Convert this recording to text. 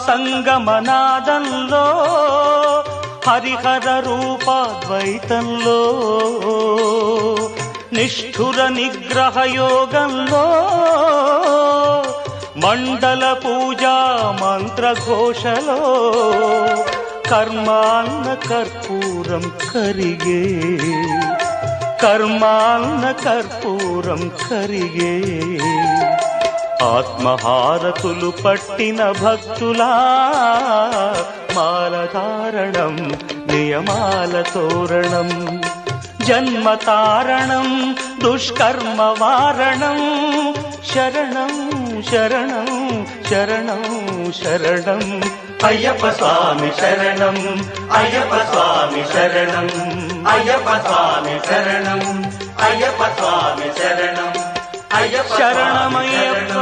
సంగమనాదంలో హరిహర రూపాద్వైతంలో నిష్ఠుర నిగ్రహ యోగంలో మండల పూజా మంత్రఘోషలో కర్మాన్న కర్పూరం కరిగే కర్మాన్న కర్పూరం కరిగే ఆత్మహారతులు పట్టిన భక్తులా మాలధారణం నియమాల తోరణం జన్మతారణం దుష్కర్మ వారణం శరణం శరణం శరణం శరణం అయ్యప్ప స్వామి శరణం అయ్యప్ప స్వామి శరణం అయ్యప్ప స్వామి శరణం అయ్యప్ప స్వామి శరణం అయ్యప్ప శరణమయ్యప్ప